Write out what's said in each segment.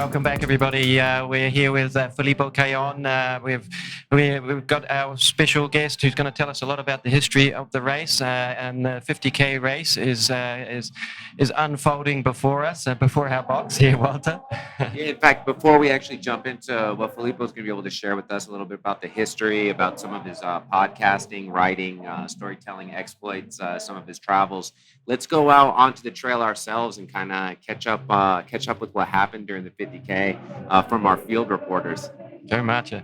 Welcome back, everybody. We're here with Filippo Cayon. We've got our special guest who's going to tell us a lot about the history of the race, and the 50K race is unfolding before us, before our box here, Walter. Yeah, in fact, before we actually jump into what Filippo's going to be able to share with us a little bit about the history, about some of his podcasting, writing, storytelling exploits, some of his travels, let's go out onto the trail ourselves and kind of catch up with what happened during the 50K from our field reporters. Very much. Arrivando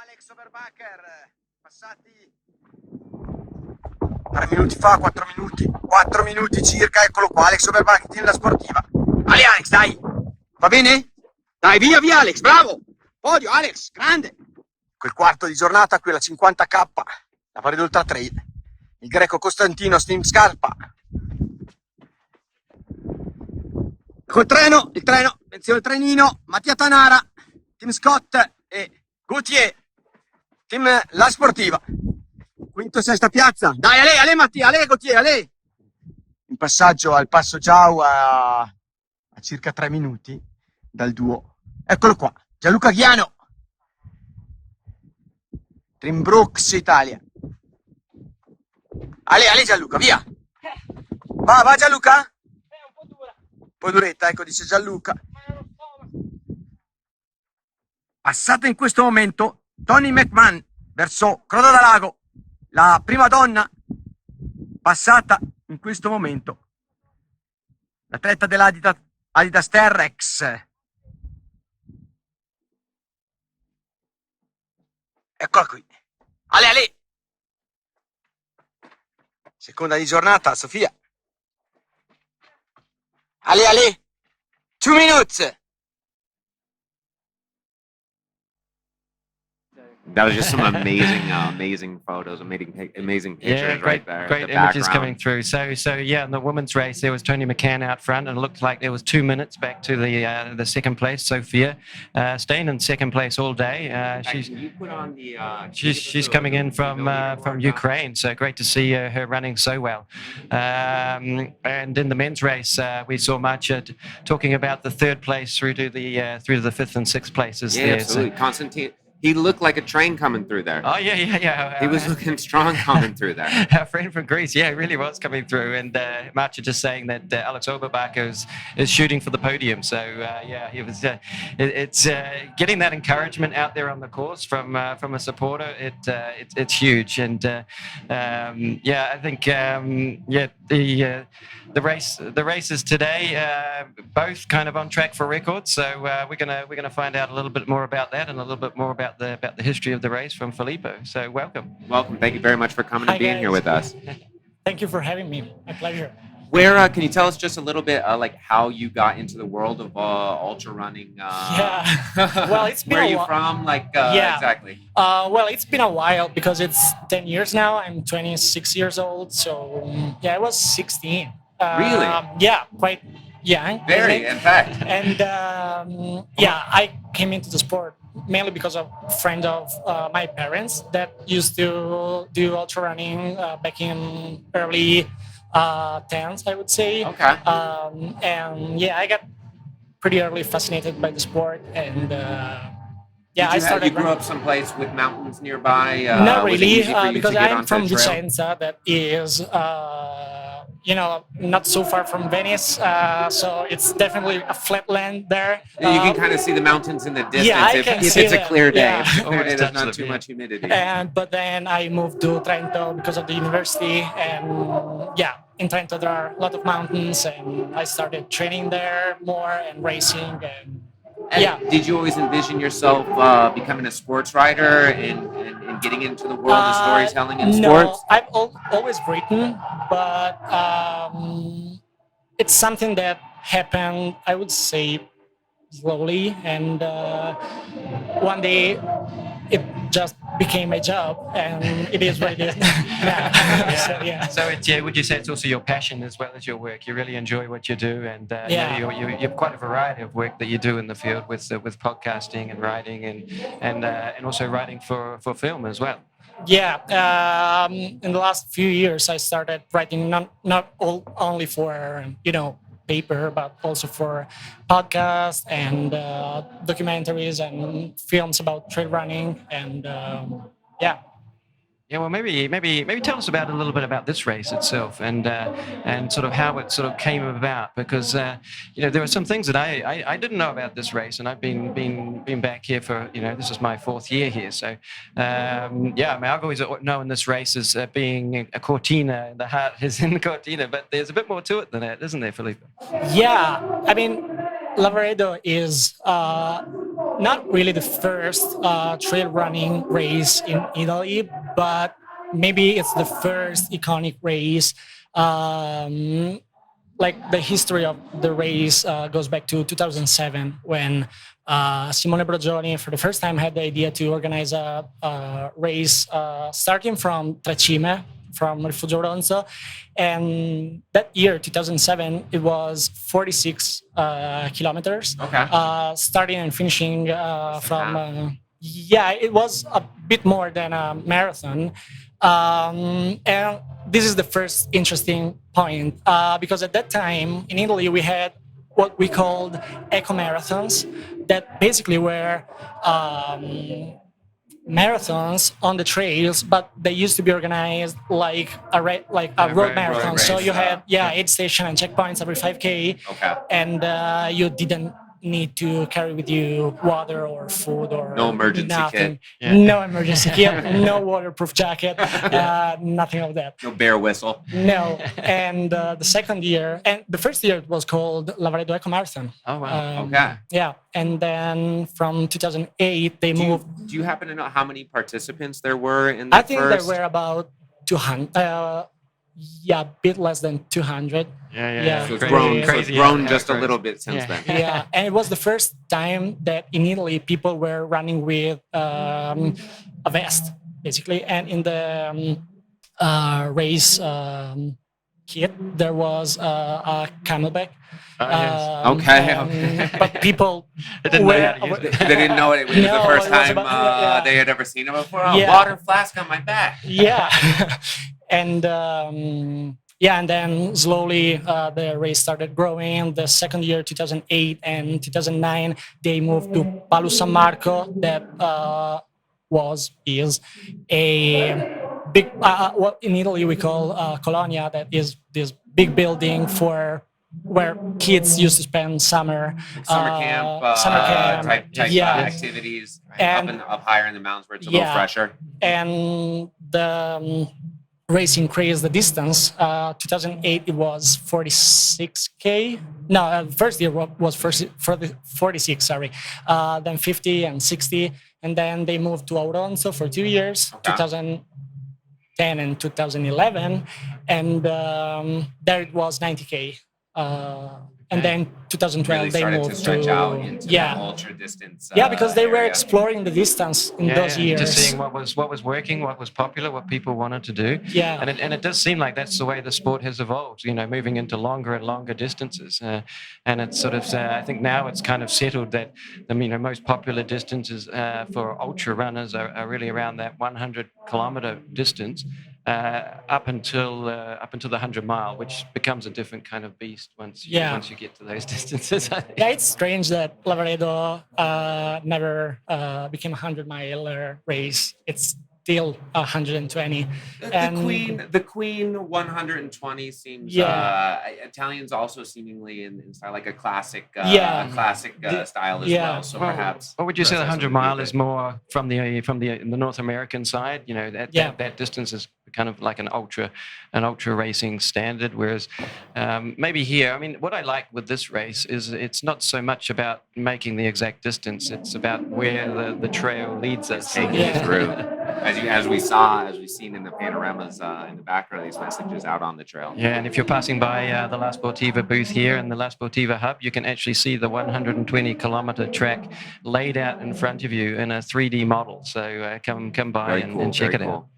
Alex Overbacher, passati 3 minuti fa, 4 minuti circa, eccolo qua, Alex Overbacher, tieni la sportiva. Ali Alex, dai! Va bene? Dai, via Alex, bravo! Podio Alex, grande! Quel quarto di giornata, qui la 50K, la Valle d'Ultra Trail, il greco Costantino Stim Scarpa. Il treno, attenzione il trenino, Mattia Tanara, Team Scott e Gautier, Team La Sportiva. Quinto e sesta piazza. Dai, Ale Mattia, Ale Gautier, Ale. In passaggio al Passo Giau a circa 3 minuti dal duo. Eccolo qua, Gianluca Ghiano. Team Brooks Italia. Ale Gianluca, via. Va Gianluca? Un po' duretta, ecco, dice Gianluca. Passata in questo momento Tony McMahon verso Croda da Lago, la prima donna passata in questo momento, l'atleta dell'Adidas Terrex. Eccola qui, Ale. Seconda di giornata, Sofia. Ale, 2 minutes. That was just some amazing photos, amazing pictures right there. Great the images background. coming through. So yeah, in the women's race, there was Tony McCann out front, and it looked like there was 2 minutes back to the second place. Sophia staying in second place all day. She's coming in from Ukraine, so great to see her running so well. And in the men's race, we saw Marcia talking about the third place through to the fifth and sixth places. Yeah, there. absolutely. So, Constantine. He looked like a train coming through there. oh yeah. He was looking strong coming through there. Our friend from Greece, yeah, really was coming through. And Marcia just saying that Alex Overbacher is shooting for the podium. So yeah, he was. It's getting that encouragement out there on the course from a supporter. It's huge. And yeah, I think the races today both kind of on track for records. So we're gonna find out a little bit more about that and a little bit more about the history of the race from Filippo. So welcome. Thank you very much for coming and being here with us. Thank you for having me. My pleasure. Where can you tell us just a little bit like how you got into the world of ultra running? Yeah. Well, it's been where are you from? Like exactly. Well, it's been a while because it's 10 years now. I'm 26 years old. So yeah, I was 16. Really? Yeah, quite young. Very, in fact. And yeah, I came into the sport mainly because of a friend of my parents that used to do ultra running back in early 10s, I would say. Okay. And yeah, I got pretty early fascinated by the sport, and yeah, I started. You grew up someplace with mountains nearby? Not was it really, easy for you because to get I'm onto from the trail? Vicenza, that is, not so far from Venice. So it's definitely a flat land there. You can kind of see the mountains in the distance Yeah, I if can it's see a them. clear day. Yeah. If it's a clear day, there's Touch not them, too yeah. much humidity. But then I moved to Trento because of the university, and yeah, in Trento there are a lot of mountains, and I started training there more and racing, and yeah. Did you always envision yourself becoming a sports writer and getting into the world of storytelling in no, sports? I've always written, but it's something that happened, I would say, slowly, and one day it just became my job, and it is what it is now. So, yeah. So would you say it's also your passion as well as your work? You really enjoy what you do, and Yeah. you have quite a variety of work that you do in the field with podcasting and writing and also writing for film as well. Yeah, in the last few years, I started writing only for paper, but also for podcasts and documentaries and films about trail running. And yeah. Yeah, well, maybe tell us about a little bit about this race itself and sort of how it sort of came about, because there are some things that I didn't know about this race, and I've been back here for this is my 4th year here, so I mean, I've always known this race as being a Cortina, the heart is in the Cortina, but there's a bit more to it than that, isn't there, Filippo? Yeah, I mean, Lavaredo is not really the first trail running race in Italy, but maybe it's the first iconic race. Like the history of the race goes back to 2007 when Simone Brogioni for the first time had the idea to organize a race starting from Trecime, from Rifugio Auronzo. And that year, 2007, it was 46 kilometers. Okay. Starting and finishing from... it was a bit more than a marathon. And this is the first interesting point, because at that time in Italy, we had what we called eco marathons that basically were marathons on the trails, but they used to be organized like a road marathon. race, So you had aid station and checkpoints every 5K, and you didn't need to carry with you water or food or No emergency nothing. kit. No emergency kit, no waterproof jacket, nothing of that. No bear whistle. No. And the second year, and the first year it was called Lavaredo Eco Marathon. Oh, wow. Okay. Yeah. And then from 2008, they moved. Do you happen to know how many participants there were in the I think first? there were about 200. A bit less than 200. Yeah. So it's Crazy. grown, Crazy grown how it just a grows. little bit since Yeah. then. Yeah, and it was the first time that in Italy people were running with a vest, basically. And in the race kit, there was a camelback. Yes. Okay. But people They didn't know how to use it. They didn't know it was the No, first it was time about- they had ever seen it before. Oh, Yeah. water flask on my back. Yeah. And and then slowly the race started growing. The second year, 2008 and 2009, they moved to Palu San Marco. That is a big, what in Italy we call Colonia. That is this big building where kids used to spend summer Summer camp type activities And- up higher in the mountains where it's a little fresher. And the race increased the distance. 2008 it was 46K. No, first year was 46. Sorry, then 50 and 60, and then they moved to Auronzo for 2 years, 2010 and 2011, and there it was 90K. And then 2012 Really they started moved to stretch out into the ultra distance. because they were area. exploring the distance in those years. Just seeing what was working, what was popular, what people wanted to do. Yeah. And it does seem like that's the way the sport has evolved, moving into longer and longer distances. And it's sort of, I think now it's kind of settled that the most popular distances for ultra runners are really around that 100-kilometer distance. Up until the 100-mile, which becomes a different kind of beast once you get to those distances. I think. Yeah, it's strange that Lavaredo never became a 100-mile race. It's still 120. The Queen 120 seems Italians also seemingly in style like a classic style as well. So perhaps. What would you say the that's 100-mile a is more from the North American side? That distance is kind of like an ultra racing standard, whereas maybe here, what I like with this race is it's not so much about making the exact distance, it's about where the trail leads us. taking you through. as we've seen in the panoramas in the background, these messages out on the trail. Yeah, and if you're passing by the La Sportiva booth here in the La Sportiva hub, you can actually see the 120-kilometer track laid out in front of you in a 3D model. So come by Very and, cool, and check very it out. cool.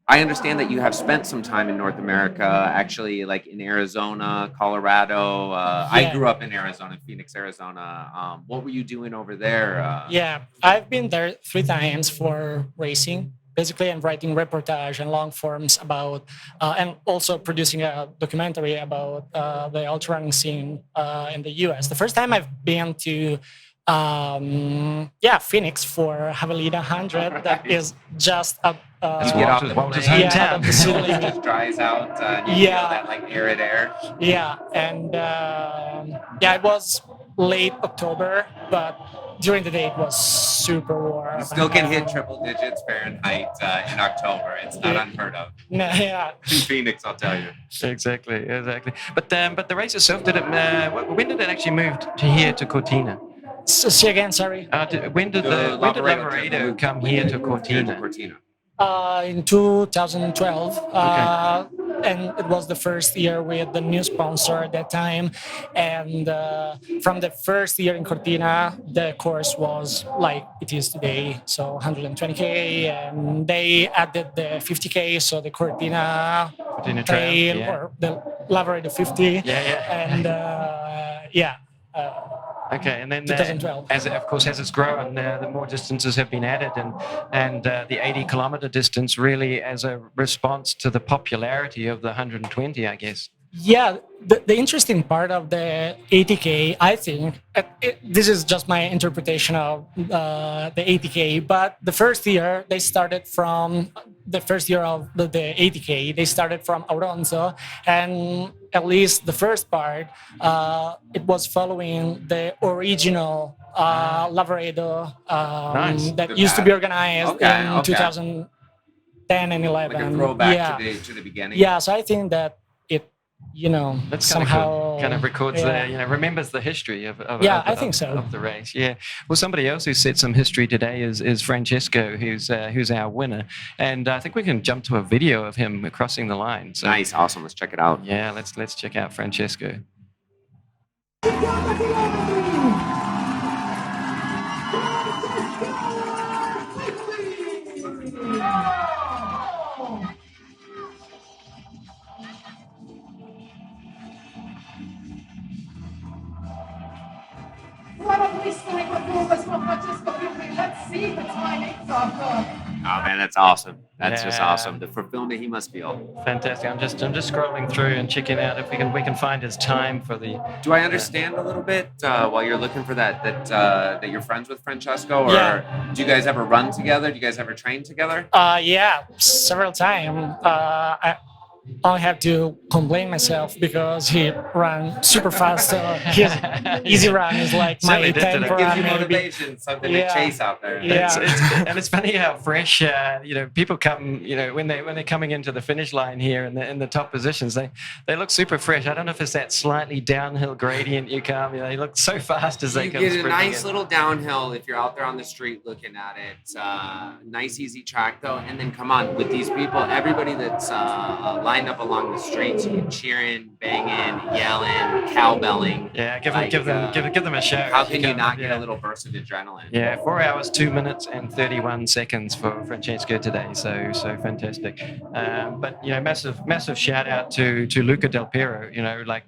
I understand that you have spent some time in North America, actually, like in Arizona, Colorado. I Yeah. grew up in Arizona, Phoenix, Arizona. What were you doing over there? Yeah, I've been there 3 times for racing. Basically, I'm writing reportage and long forms about, and also producing a documentary about the ultra running scene in the US. The first time I've been to, Phoenix for Javelina 100. That Right. is just a. That's You get off the Walter's plane, hometown. out of the city it limit. just dries out. And you Yeah. feel that like arid air. Yeah, and it was late October, but during the day it was super warm. You still can hit And, triple digits Fahrenheit in October. It's not Yeah. unheard of. Yeah, In Phoenix, I'll tell you. Exactly. But the race itself, when did it actually move to here to Cortina? say again, sorry. When did Lavaredo come here to Cortina? In 2012, and it was the first year with the new sponsor at that time. And from the first year in Cortina, the course was like it is today, so 120K, and they added the 50K, so the Cortina Cortina Trail, Trail yeah. or the Lavaredo 50. Yeah. And Okay, and then 2012. as it's grown, the more distances have been added, and the 80-kilometer distance really as a response to the popularity of the 120, I guess. Yeah, the interesting part of the 80K, I think, this is just my interpretation of the 80K, but the first year they started from the first year of the 80K, they started from Auronzo, and at least the first part, it was following the original Lavaredo Nice. that used to be organized in Okay. 2010 and 11. Like a throwback yeah. to the beginning. Yeah, so I think that it, That's somehow kind of records yeah. remembers the history of Yeah, of, I think so. of the race. Yeah. Well, somebody else who set some history today is Francesco, who's our winner, and I think we can jump to a video of him crossing the line. So Nice, awesome. Let's check it out. yeah, let's check out Francesco. What a blistering performance from Francesco Filmi. Let's see if it's my next after. Oh man, that's awesome. That's just Yeah. awesome. For filming, he must feel. Fantastic. I'm just scrolling through and checking out if we can find his time for the. Do I understand a little bit while you're looking for that you're friends with Francesco, or Yeah. do you guys ever run together? Do you guys ever train together? Several times. I only have to complain myself because he ran super fast. So his easy run is like my Certainly did, didn't it? tempo Gives run you maybe. motivation, something Yeah. to chase out there. Yeah. And it's funny how fresh people come. When they're coming into the finish line here in the top positions, they look super fresh. I don't know if it's that slightly downhill gradient you come. They look so fast as they You come. get a sprinting nice in. little downhill if you're out there on the street looking at it. Nice, easy track though. And then come on, with these people, everybody that's lined up along the streets, you can cheering, banging, yelling, cowbelling. Yeah, give Like, them a show. How if you can you not yeah. get a little burst of adrenaline? Yeah, 4 hours, 2 minutes, and 31 seconds for Francesco today. So fantastic. But massive shout out to Luca Del Piero.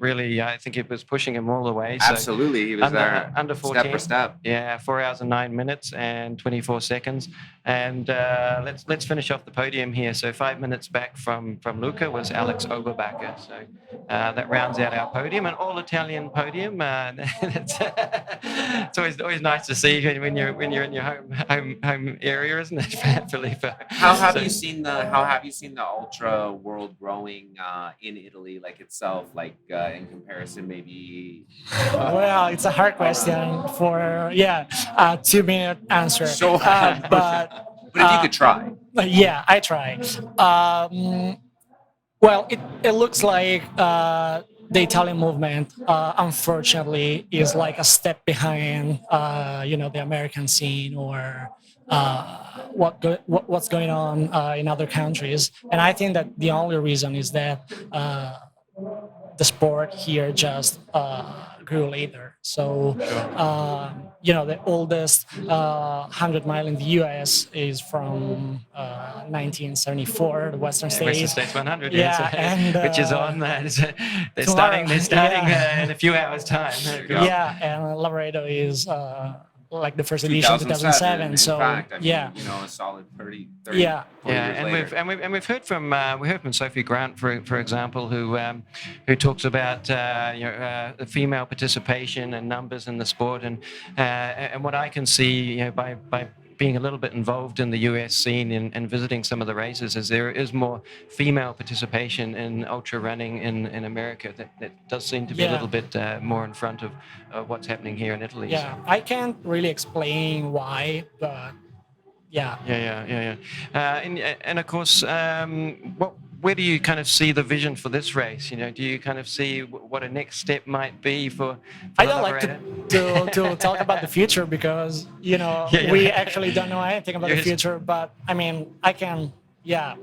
Really, I think it was pushing him all the way. So Absolutely, he was there under step 14. for step. Yeah, 4 hours and 9 minutes and 24 seconds. And let's finish off the podium here. So 5 minutes back from Luca was Alex Oberbacher. So that rounds out our podium, an all-Italian podium. It's always nice to see when you're in your home area, isn't it, Filippo? How have So- you seen the ultra world growing in Italy, like itself, in comparison, maybe? Well, it's a hard question for a 2-minute answer. Sure. But But if you could try, yeah, I try. Well, it looks like the Italian movement, unfortunately, is like a step behind, the American scene or what's going on in other countries. And I think that the only reason is that the sport here just grew later. So, the oldest 100 mile in the U.S. is from 1974, the Western Western States. States 100, Yeah, yes, and, which is on. They're tomorrow, starting. They're starting yeah. in a few hours' time. Yeah, and Lavaredo is like the first edition, 2007. In So fact, I mean, yeah, a solid 30, Yeah. 40 Yeah, years and later. we've heard from Sophie Grant, for example, who talks about the female participation and numbers in the sport, and what I can see, by being a little bit involved in the US scene and visiting some of the races, is there is more female participation in ultra running in America. That does seem to be a Yeah. little bit more in front of what's happening here in Italy. yeah. I can't really explain why, but yeah. And of course, where do you kind of see the vision for this race? Do you kind of see what a next step might be for I the don't like Lavaredo? to talk about the future because Yeah. we actually don't know anything about the Yes. future. But I mean, I can, yeah.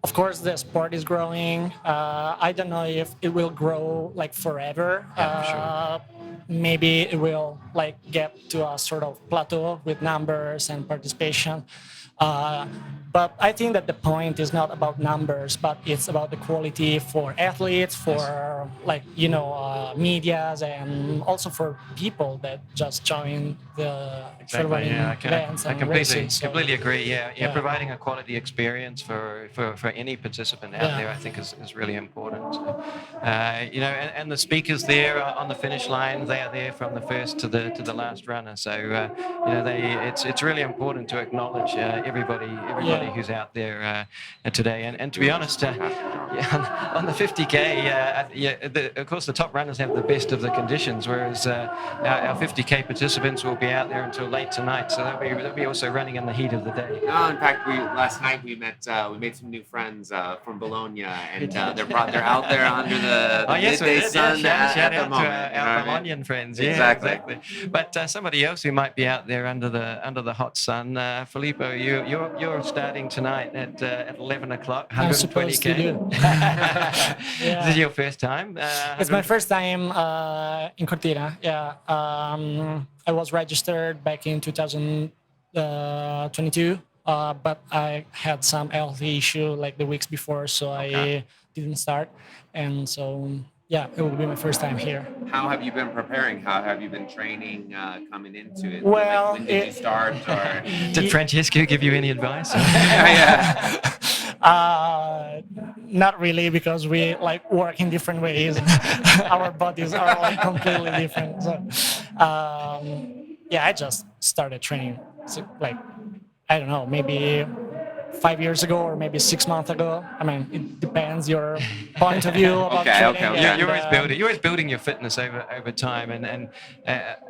Of course, the sport is growing. I don't know if it will grow like forever. Yeah, for sure. Maybe it will like get to a sort of plateau with numbers and participation. But I think that the point is not about numbers, but it's about the quality for athletes, for medias, and also for people that just join the trail running events I and completely races. So, completely agree. Yeah, Yeah. providing a quality experience for any participant out Yeah. there, I think is really important. So, and the speakers there on the finish line, they are there from the first to the last runner. So it's really important to acknowledge everybody Yeah. who's out there today. And to be honest, on the 50k, of course the top runners have the best of the conditions, whereas our 50k participants will be out there until late tonight. So they'll be also running in the heat of the day. No, in fact, last night we made some new friends from Bologna, and they're out there under the Oh yes, we midday did. sun Shout at the out to moment. you know our what I mean? Bolognian friends. Exactly. Yeah, exactly. But somebody else who might be out there under the hot sun, Filippo, you're starting tonight at 11 o'clock, I'm supposed to 120k. do. Is it your first time? It's my first time in Cortina. Yeah, I was registered back in 2022, but I had some health issue like the weeks before, so I didn't start, and so yeah, it will be my first time here. How have you been preparing? How have you been training coming into it? Well, when did you start? Or Did Francesco give you any advice? yeah. Not really, because we like work in different ways. Our bodies are like completely different. So, I just started training. So, like, I don't know, maybe 5 years ago or maybe 6 months ago. I mean, it depends your point of view about Okay, training. okay. and, You're always building your fitness over time, and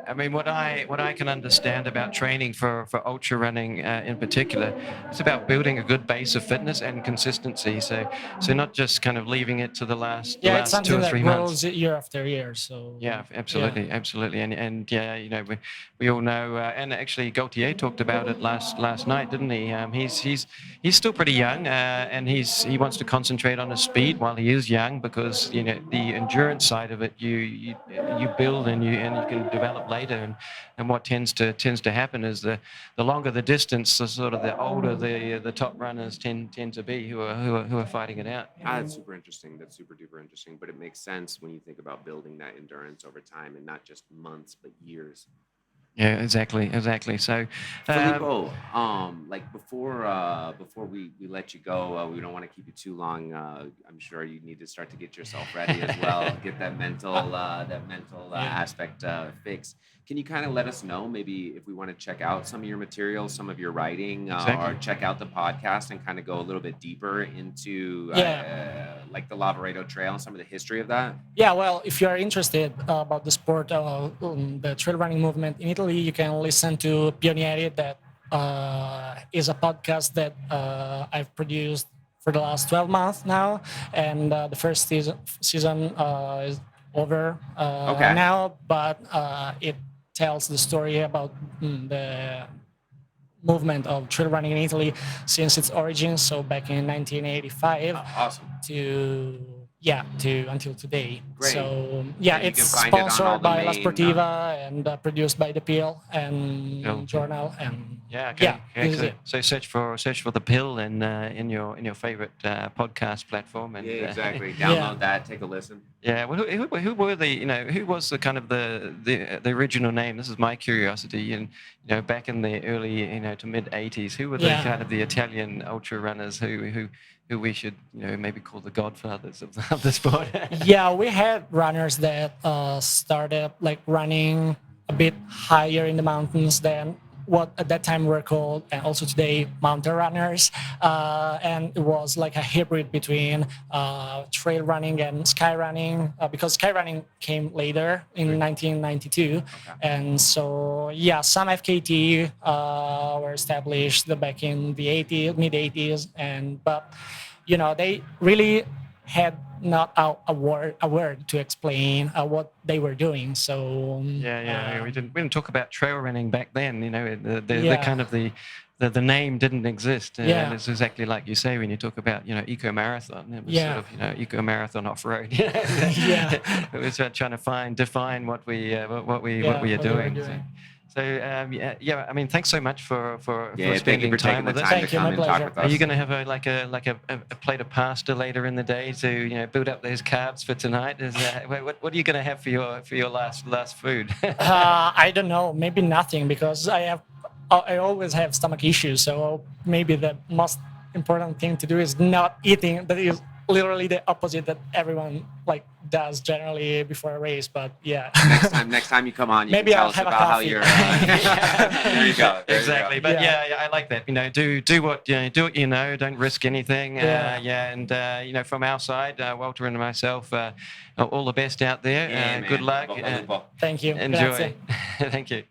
I mean what I can understand about training for ultra running in particular, it's about building a good base of fitness and consistency. So not just kind of leaving it to the last it's 2 something or that 3 grows months. year after year. So Yeah, absolutely, and we all know, and actually Gaultier talked about it last night, didn't he? He's still pretty young, and he wants to concentrate on his speed while he is young, because the endurance side of it you build and you can develop later, and what tends to happen is the longer the distance, the older the top runners tend to be who are fighting it out. That's super interesting. That's super duper interesting. But it makes sense when you think about building that endurance over time, and not just months but years. Yeah, exactly. So, Filippo, like before we let you go, we don't want to keep you too long. I'm sure you need to start to get yourself ready as well, get that mental aspect fixed. Can you kind of let us know maybe if we want to check out some of your material, some of your writing, Exactly. or check out the podcast and kind of go a little bit deeper into like the Lavaredo Trail and some of the history of that? Yeah, well, if you are interested about the sport, the trail running movement in Italy, you can listen to Pionieri. That is a podcast that I've produced for the last 12 months now, and the first season is over Okay. now, but it tells the story about the movement of trail running in Italy since its origins, so back in 1985 Awesome. to until today. Great. So yeah, And you it's can find it on all sponsored the by La main, Sportiva and produced by the Pill and Pill. Journal, and Yeah, okay. yeah, this is so, it. so search for the pill in your favorite podcast platform, and Yeah, exactly. Yeah. Download that. Take a listen. yeah. Well, who were the who was the kind of the original name? This is my curiosity, and back in the early to mid '80s, who were the Yeah. kind of the Italian ultra runners who we should maybe call the godfathers of the sport? Yeah, we had runners that started like running a bit higher in the mountains than what at that time were called, and also today, mountain runners. And it was like a hybrid between trail running and sky running, because sky running came later in 1992. And so, yeah, some FKT were established back in the mid 80s, but they really had not a word to explain what they were doing. So Yeah. We didn't talk about trail running back then. The Yeah. kind of the name didn't exist. Yeah. And it's exactly like you say when you talk about eco marathon. It was Yeah. sort of eco marathon off road. Yeah. It was trying to define what we are what they were doing. doing. So I mean, thanks so much for Yeah, thank you spending for taking time the with us. time Thank to you, come my and talk pleasure. with Are us. you going to have a plate of pasta later in the day to build up those carbs for tonight? What are you going to have for your last food? I don't know, maybe nothing, because I always have stomach issues. So maybe the most important thing to do is not eating. That is literally the opposite that everyone does generally before a race. But yeah, Next time you come on, you Maybe can tell I'll us have a about how coffee. you're. There you go. There you Exactly, go. but Yeah. yeah, I like that. Do what you know. Don't risk anything. Yeah. And from our side, Walter and myself, all the best out there. Yeah, Good man. luck. Bocca al lupo. thank you. Enjoy. Grazie. Thank you.